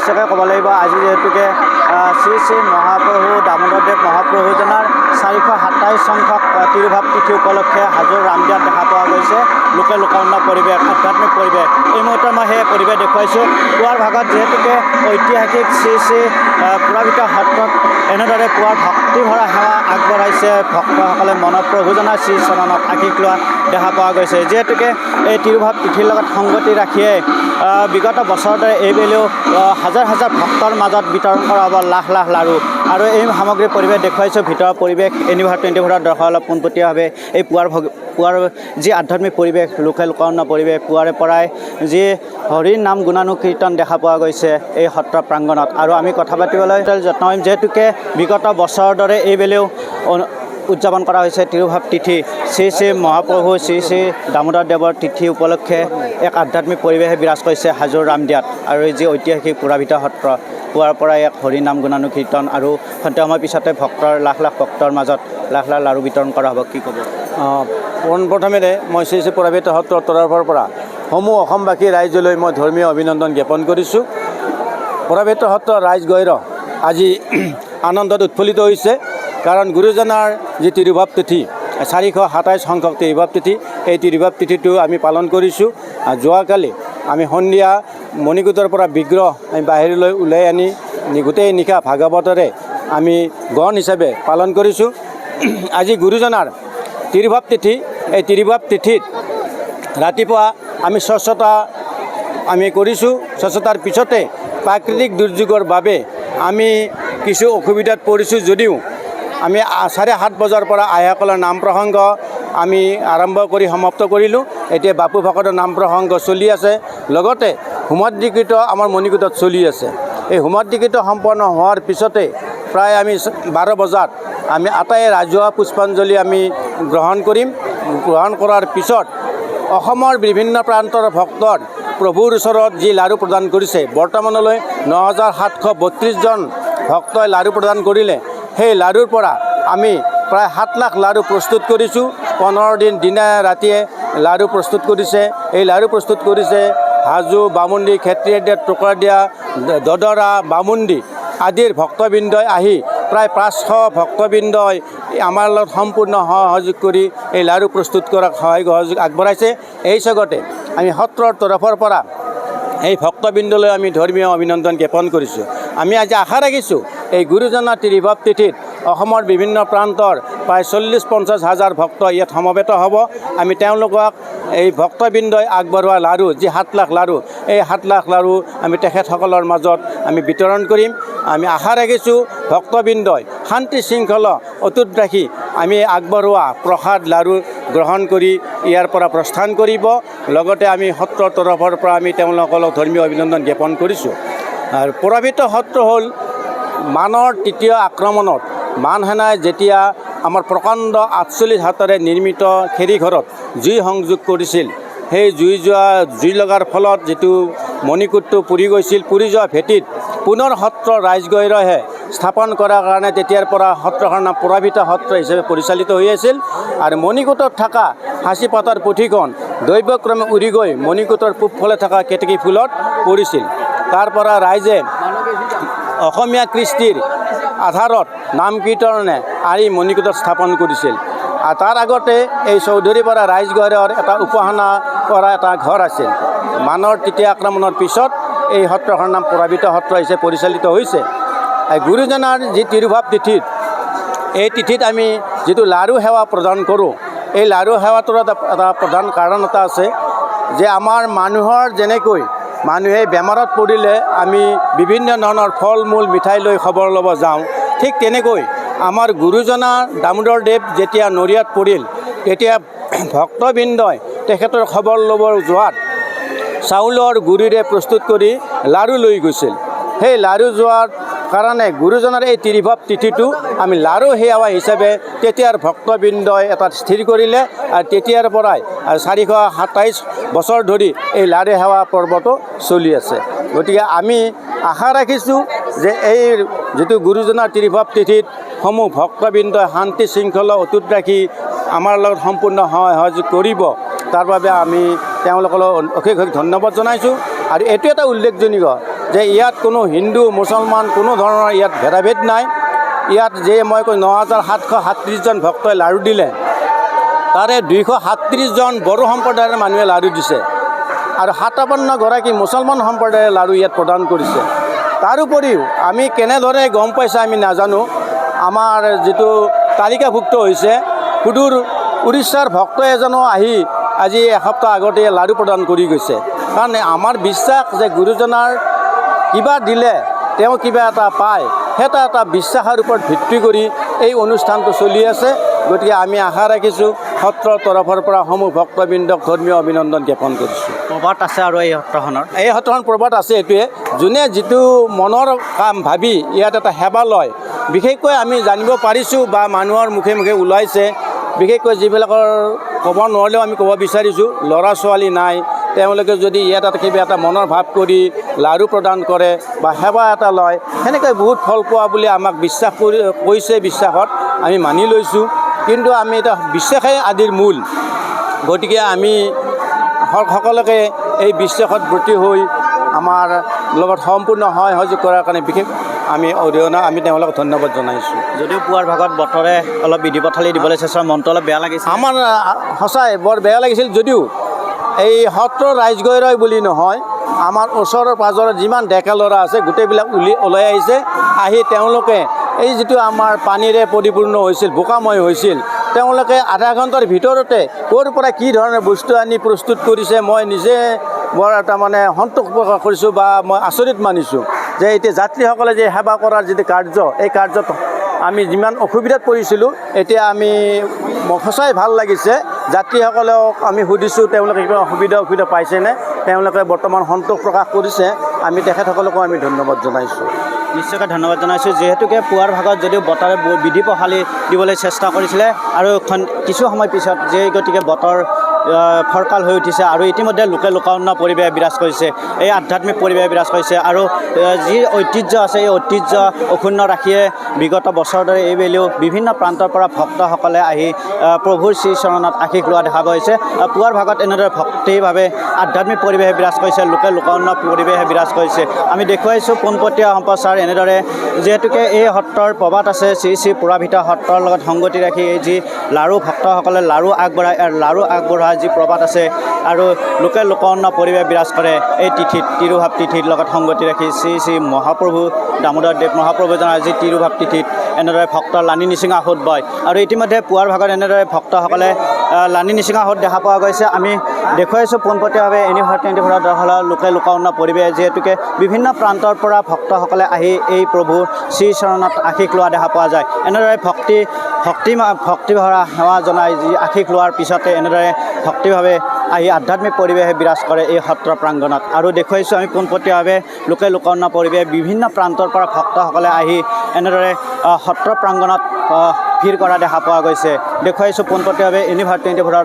নিশ্চয়কৈ ক'ব লাগিব আজি যিহেতুকে শ্ৰী শ্ৰী মহাপ্ৰভু দামোদৰদেৱ মহাপ্ৰভুজনাৰ 427 সংখ্যক তিৰুভাৱ তিথি উপলক্ষে হাজোৰ ৰামদিয়াত দেখা পোৱা গৈছে লোকে লোকাৰণ্য পৰিৱেশ আধ্যাত্মিক পৰিৱেশ। এই মুহূৰ্তত মই সেই পৰিৱেশ দেখুৱাইছোঁ। পুৱাৰ ভাগত যিহেতুকে ঐতিহাসিক শ্ৰী শ্ৰী পুৰাভিত সত্ৰত এনেদৰে পুৱাৰ ভক্তিভৰা সেৱা আগবঢ়াইছে ভক্তসকলে মনপ্ৰভুজনাৰ শ্ৰী চৰণত আশীষ লোৱা দেখা পোৱা গৈছে। যিহেতুকে এই তিৰুভাৱ তিথিৰ লগত সংগতি ৰাখিয়ে বিগত বছৰৰ দৰে এইবেলিও হাজাৰ হাজাৰ ভক্তৰ মাজত বিতৰণ কৰা হ'ব লাখ লাখ লাড়ু আৰু এই সামগ্ৰীৰ পৰিৱেশ দেখুৱাইছোঁ। ভিতৰৰ পৰিৱেশ এনিভাৰ 24 দৰ্শক অলপ পোনপটীয়াভাৱে এই পুৱাৰ যি আধ্যাত্মিক পৰিৱেশ লোকে লোকাৰণ্য পৰিৱেশ পুৱাৰে পৰাই যি হৰিৰ নাম গুণানুকীৰ্তন দেখা পোৱা গৈছে এই সত্ৰ প্ৰাংগণত। আৰু আমি কথা পাতিবলৈ যত্ন কৰিম যিহেতুকে বিগত বছৰৰ দৰে এইবেলিও উদযাপন কৰা হৈছে তিৰুভাৱ তিথি শ্ৰী শ্ৰী মহাপ্ৰভু শ্ৰী শ্ৰী দামোদৰদেৱৰ তিথি উপলক্ষে এক আধ্যাত্মিক পৰিৱেশে বিৰাজ কৰিছে হাজোৰ ৰামদিয়াত। আৰু এই যি ঐতিহাসিক পুৰাভিত সত্ৰ পুৱাৰ পৰাই এক হৰিনাম গুণানুকীৰ্তন আৰু সন্ধিয়া সময়ৰ পিছতে ভক্তৰ লাখ লাখ ভক্তৰ মাজত লাখ লাখ লাড়ু বিতৰণ কৰা হ'ব। কি ক'ব? পোনপ্ৰথমে মই শ্ৰী শ্ৰী পুৰাভিত সত্ৰৰ তৰফৰ পৰা সমূহ অসমবাসী ৰাইজলৈ মই ধৰ্মীয় অভিনন্দন জ্ঞাপন কৰিছোঁ। পুৰাভিত সত্ৰৰ ৰাইজ গৈৰ আজি আনন্দত উৎফুল্লিত হৈছে কাৰণ গুৰুজনাৰ যি তিৰুভাৱ তিথি 427 সংখ্যক তিৰুভাৱ তিথি এই তিৰুভাৱ তিথিটো আমি পালন কৰিছোঁ। যোৱাকালি আমি সন্ধিয়া মণিকূটৰ পৰা বিগ্ৰহ আমি বাহিৰলৈ ওলাই আনি গোটেই নিশা ভাগৱতৰে আমি গণ হিচাপে পালন কৰিছোঁ। আজি গুৰুজনাৰ তিৰুভাৱ তিথি এই তিৰুভাৱ তিথিত ৰাতিপুৱা আমি স্বচ্ছতা আমি কৰিছোঁ। স্বচ্ছতাৰ পিছতে প্ৰাকৃতিক দুৰ্যোগৰ বাবে আমি কিছু অসুবিধাত পৰিছোঁ যদিও আমি 7:30 বজাৰ পৰা আইসকলৰ নাম প্ৰসংগ আমি আৰম্ভ কৰি সমাপ্ত কৰিলোঁ। এতিয়া বাপু ভকতৰ নাম প্ৰসংগ চলি আছে, লগতে হোমাদ্ৰিকৃত আমাৰ মণিকূটত চলি আছে। এই হোমাদ্ৰিকৃত সম্পন্ন হোৱাৰ পিছতে প্ৰায় আমি 12 বজাত আমি আটাই ৰাজহুৱা পুষ্পাঞ্জলি আমি গ্ৰহণ কৰিম। গ্ৰহণ কৰাৰ পিছত অসমৰ বিভিন্ন প্ৰান্তৰ ভক্তৰ প্ৰভুৰ ওচৰত যি লাড়ু প্ৰদান কৰিছে বৰ্তমানলৈ 9732 জন ভক্তই লাড়ু প্ৰদান কৰিলে। সেই লাড়ুৰ পৰা আমি প্ৰায় 7 লাখ লাড়ু প্ৰস্তুত কৰিছোঁ। 15 দিন দিনে ৰাতিয়ে লাড়ু প্ৰস্তুত কৰিছে। এই লাড়ু প্ৰস্তুত কৰিছে হাজো বামুণ্ডী ক্ষেত্ৰীয়া টুকুৰাদিয়া দদৰা বামুণ্ডী আদিৰ ভক্তবৃন্দই আহি প্ৰায় 500 ভক্তবৃন্দই আমাৰ লগত সম্পূৰ্ণ সহযোগ কৰি এই লাড়ু প্ৰস্তুত কৰাত সহযোগ আগবঢ়াইছে। এই স্বাগতে আমি সত্ৰৰ তৰফৰ পৰা এই ভক্তবৃন্দলৈ আমি ধৰ্মীয় অভিনন্দন জ্ঞাপন কৰিছোঁ। আমি আজি আশা ৰাখিছোঁ এই গুৰুজনাৰ তিৰুভাৱ তিথিত অসমৰ বিভিন্ন প্ৰান্তৰ প্ৰায় 40-50 হাজাৰ ভক্ত ইয়াত সমবেত হ'ব। আমি তেওঁলোকক এই ভক্তবৃন্দই আগবঢ়োৱা লাড়ু যি 7 লাখ লাড়ু এই 7 লাখ লাড়ু আমি তেখেতসকলৰ মাজত আমি বিতৰণ কৰিম। আমি আশা ৰাখিছোঁ ভক্তবৃন্দই শান্তি শৃংখলা অটুট ৰাখি আমি আগবঢ়োৱা প্ৰসাদ লাড়ু গ্ৰহণ কৰি ইয়াৰ পৰা প্ৰস্থান কৰিব। লগতে আমি সত্ৰৰ তৰফৰ পৰা আমি তেওঁলোকক ধৰ্মীয় অভিনন্দন জ্ঞাপন কৰিছোঁ। আৰু পুৰাভিত সত্ৰ হ'ল মানৰ তৃতীয় আক্ৰমণত মান সেনাই যেতিয়া আমাৰ প্ৰকাণ্ড 48 হাতেৰে নিৰ্মিত খেৰীঘৰত জুই সংযোগ কৰিছিল, সেই জুই লগাৰ ফলত যিটো মণিকূটটো পুৰি গৈছিল, পুৰি যোৱা ভেটিত পুনৰ সত্ৰ ৰাইজগৈৰহে স্থাপন কৰাৰ কাৰণে তেতিয়াৰ পৰা সত্ৰখনৰ নাম পুৰাভিত সত্ৰ হিচাপে পৰিচালিত হৈ আছিল। আৰু মণিকূটত থকা সাঁচি পাতৰ পুথিখন দৈৱক্ৰমে উৰি গৈ মণিকূটৰ পূবফালে থকা কেতেকী ফুলত পৰিছিল। তাৰ পৰা ৰাইজে অসমীয়া কৃষ্টিৰ আধাৰত নাম কীৰ্তনে আৰি মণিকূটত স্থাপন কৰিছিল। আৰু তাৰ আগতে এই চৌধুৰীপাৰা ৰাইজঘৰৰ এটা উপাসনা কৰা এটা ঘৰ আছিল। মানৰ তৃতীয় আক্ৰমণৰ পিছত এই সত্ৰখনৰ নাম পুৰাভিত সত্ৰ হিচাপে পৰিচালিত হৈছে। গুৰুজনাৰ যি তিৰুভাৱ তিথিত এই তিথিত আমি যিটো লাড়ু সেৱা প্ৰদান কৰোঁ, এই লাড়ু সেৱাটোৰ এটা প্ৰধান কাৰণ এটা আছে যে আমাৰ মানুহৰ যেনেকৈ মানুহে বেমাৰত পৰিলে আমি বিভিন্ন ধৰণৰ ফল মূল মিঠাই লৈ খবৰ ল'ব যাওঁ, ঠিক তেনেকৈ আমাৰ গুৰুজনা দামোদৰদেৱ যেতিয়া নৰিয়াত পৰিল তেতিয়া ভক্তবৃন্দই তেখেতৰ খবৰ ল'ব যোৱাত চাউলৰ গুড়িৰে প্ৰস্তুত কৰি লাড়ু লৈ গৈছিল। সেই লাড়ু যোৱাৰ কাৰণে গুৰুজনাৰ এই তিৰুভাৱ তিথিটো আমি লাড়ু সেৱা হিচাপে তেতিয়াৰ ভক্তবৃন্দই এটা স্থিৰ কৰিলে। আৰু তেতিয়াৰ পৰাই 427 বছৰ ধৰি এই লাড়ু সেৱা পৰ্বটো চলি আছে। গতিকে আমি আশা ৰাখিছোঁ যে এই যিটো গুৰুজনাৰ তিৰুভাৱ তিথিত সমূহ ভক্তবৃন্দই শান্তি শৃংখলা অটুট ৰাখি আমাৰ লগত সম্পূৰ্ণ সহযোগ কৰিব, তাৰ বাবে আমি তেওঁলোকক অশেষ ধন্যবাদ জনাইছোঁ। আৰু এইটো এটা উল্লেখজনীয় যে ইয়াত কোনো হিন্দু মুছলমান কোনো ধৰণৰ ইয়াত ভেদাভেদ নাই। ইয়াত যে মই কৈ ৯,৭৩৭জন ভক্তই লাড়ু দিলে, তাৰে ২৩৭জন বড়ো সম্প্ৰদায়ৰ মানুহে লাড়ু দিছে আৰু ৫৭গৰাকী মুছলমান সম্প্ৰদায়ে লাড়ু ইয়াত প্ৰদান কৰিছে। তাৰোপৰিও আমি কেনেদৰে গম পাইছে আমি নাজানো, আমাৰ যিটো তালিকাভুক্ত হৈছে সুদূৰ উৰিষ্যাৰ ভক্ত এজনো আহি আজি এসপ্তাহ আগতে লাড়ু প্ৰদান কৰি গৈছে। কাৰণ আমাৰ বিশ্বাস যে গুৰুজনাৰ কিবা দিলে তেওঁ কিবা এটা পায়, সেইটো এটা বিশ্বাসৰ ওপৰত ভিত্তি কৰি এই অনুষ্ঠানটো চলি আছে। গতিকে আমি আশা ৰাখিছোঁ সত্ৰৰ তৰফৰ পৰা সমূহ ভক্তবৃন্দক ধৰ্মীয় অভিনন্দন জ্ঞাপন কৰিছোঁ। প্ৰবাদ আছে আৰু এই সত্ৰখনৰ এই সত্ৰখন প্ৰবাদ আছে এইটোৱে, যোনে যিটো মনৰ কাম ভাবি ইয়াত এটা সেৱা লয়, বিশেষকৈ আমি জানিব পাৰিছোঁ বা মানুহৰ মুখে মুখে ওলাইছে, বিশেষকৈ যিবিলাকৰ ক'ব নোৱাৰিলেও আমি ক'ব বিচাৰিছোঁ, ল'ৰা ছোৱালী নাই, তেওঁলোকে যদি ইয়াত এটা কিবা এটা মনৰ ভাৱ কৰি লাড়ু প্ৰদান কৰে বা সেৱা এটা লয়, সেনেকৈ বহুত ফল পোৱা বুলি আমাক বিশ্বাস কৰিছে, বিশ্বাসত আমি মানি লৈছোঁ। কিন্তু আমি এটা বিশ্বাসেই আদিৰ মূল, গতিকে আমি সকলোকে এই বিশ্বাসত ব্ৰতী হৈ আমাৰ লগত সম্পূৰ্ণ সহযোগ কৰাৰ কাৰণে বিশেষ আমি তেওঁলোকক ধন্যবাদ জনাইছোঁ। যদিও পুৱাৰ ভাগত বতৰে অলপ বিধি পথালি দিবলৈ চেষ্টা, মনটো অলপ বেয়া লাগিছে। আমাৰ সঁচাই বৰ বেয়া লাগিছিল, যদিও এই সত্ৰ ৰাইজগৈৰয় বুলি নহয়, আমাৰ ওচৰৰ পাজৰৰ যিমান ডেকা ল'ৰা আছে গোটেইবিলাক ওলাই আহিছে। আহি তেওঁলোকে এই যিটো আমাৰ পানীৰে পৰিপূৰ্ণ হৈছিল, বোকাময় হৈছিল, তেওঁলোকে আধা ঘণ্টাৰ ভিতৰতে ক'ৰ পৰা কি ধৰণৰ বস্তু আনি প্ৰস্তুত কৰিছে, মই নিজে বৰ তাৰমানে সন্তোষ প্ৰকাশ কৰিছোঁ বা মই আচৰিত মানিছোঁ যে এতিয়া যাত্ৰীসকলে যে সেৱা কৰাৰ যিটো কাৰ্য, এই কাৰ্যত আমি যিমান অসুবিধাত পৰিছিলোঁ, এতিয়া আমি সঁচাই ভাল লাগিছে। যাত্ৰীসকলক আমি সুধিছোঁ তেওঁলোকে কিবা অসুবিধা পাইছেনে, তেওঁলোকে বৰ্তমান সন্তোষ প্ৰকাশ কৰিছে। আমি তেখেতসকলকো আমি ধন্যবাদ জনাইছোঁ। নিশ্চয়কৈ ধন্যবাদ জনাইছোঁ, যিহেতুকে পুৱাৰ ভাগত যদিও বতৰে বিধি পথালি দিবলৈ চেষ্টা কৰিছিলে আৰু কিছু সময় পিছত গতিকে বতৰ ফৰকাল হৈ উঠিছে আৰু ইতিমধ্যে লোকাৰণ্য পৰিৱেশ বিৰাজ কৰিছে, এই আধ্যাত্মিক পৰিৱেশ বিৰাজ কৰিছে আৰু যি ঐতিহ্য আছে এই ঐতিহ্য অক্ষুণ্ণ ৰাখিয়ে বিগত বছৰৰ দৰে এইবেলিও বিভিন্ন প্ৰান্তৰ পৰা ভক্তসকলে আহি প্ৰভুৰ শ্ৰীচৰণত আশীষ লোৱা দেখা গৈছে। পুৱাৰ ভাগত এনেদৰে ভক্তিভাৱে আধ্যাত্মিক পৰিৱেশে বিৰাজ কৰিছে, লোকাৰণ্য পৰিৱেশে বিৰাজ কৰিছে। আমি দেখুৱাইছোঁ পোনপটীয়া সম্প্ৰচাৰ এনেদৰে, যিহেতুকে এই সত্ৰৰ প্ৰবাদ আছে, শ্ৰী শ্ৰী পুৰাভিতা সত্ৰৰ লগত সংগতি ৰাখি এই যি লাড়ু ভক্তসকলে লাড়ু আগবঢ়ায় যি প্ৰবাদ আছে আৰু লোকাৰণ্য পৰিৱেশ বিৰাজ কৰে এই তিথিত, তিৰুভাৱ তিথিৰ লগত সংগতি ৰাখি শ্ৰী শ্ৰী মহাপ্ৰভু দামোদৰদেৱ মহাপ্ৰভুজনাৰ যি তিৰুভাৱ তিথিত এনেদৰে ভক্তৰ লানি নিচিঙা সোঁত বয় আৰু ইতিমধ্যে পুৱাৰ ভাগত এনেদৰে ভক্তসকলে লানি নিচিঙা সোঁত দেখা পোৱা গৈছে। আমি দেখুৱাইছোঁ পোনপটীয়াভাৱে এনিভাৰ দৰ্শনৰ লোকাৰণ্য পৰিৱেশ, যিহেতুকে বিভিন্ন প্ৰান্তৰ পৰা ভক্তসকলে আহি এই প্ৰভু শ্ৰীচৰণত আশীষ লোৱা দেখা পোৱা যায়। এনেদৰে ভক্তিভৰা সেৱা জনাই যি আশীষ লোৱাৰ পিছতে এনেদৰে ভক্তিভাৱে আহি আধ্যাত্মিক পৰিৱেশে বিৰাজ কৰে এই সত্ৰ প্ৰাংগণত আৰু দেখুৱাইছোঁ আমি পোনপটীয়াভাৱে লোকাৰণ্য পৰিৱেশ, বিভিন্ন প্ৰান্তৰ পৰা ভক্তসকলে আহি এনেদৰে সত্ৰ প্ৰাংগণত ভিৰ কৰা দেখা পোৱা গৈছে। দেখুৱাইছোঁ পোনপটীয়াভাৱে এনিভাৰ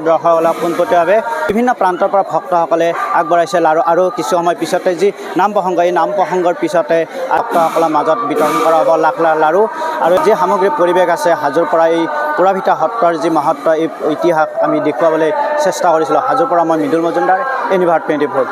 দৰ্শকসকলক পোনপটীয়াভাৱে বিভিন্ন প্ৰান্তৰ পৰা ভক্তসকলে আগবঢ়াইছে লাড়ু আৰু কিছু সময় পিছতে যি নাম প্ৰসংগ, এই নাম প্ৰসংগৰ পিছতে ভক্তসকলৰ মাজত বিতৰণ কৰা হ'ব লাখ লাখ লাড়ু আৰু যি সামগ্ৰিক পৰিৱেশ আছে হাজোৰ পৰা এই পুৰাভিতা সত্ৰৰ যি মাহাত্ম্য, এই ইতিহাস আমি দেখুৱাবলৈ চেষ্টা কৰিছিলোঁ। হাজোৰ পৰা মই মৃদুল মজুমদাৰ, এনিভাৰ 24।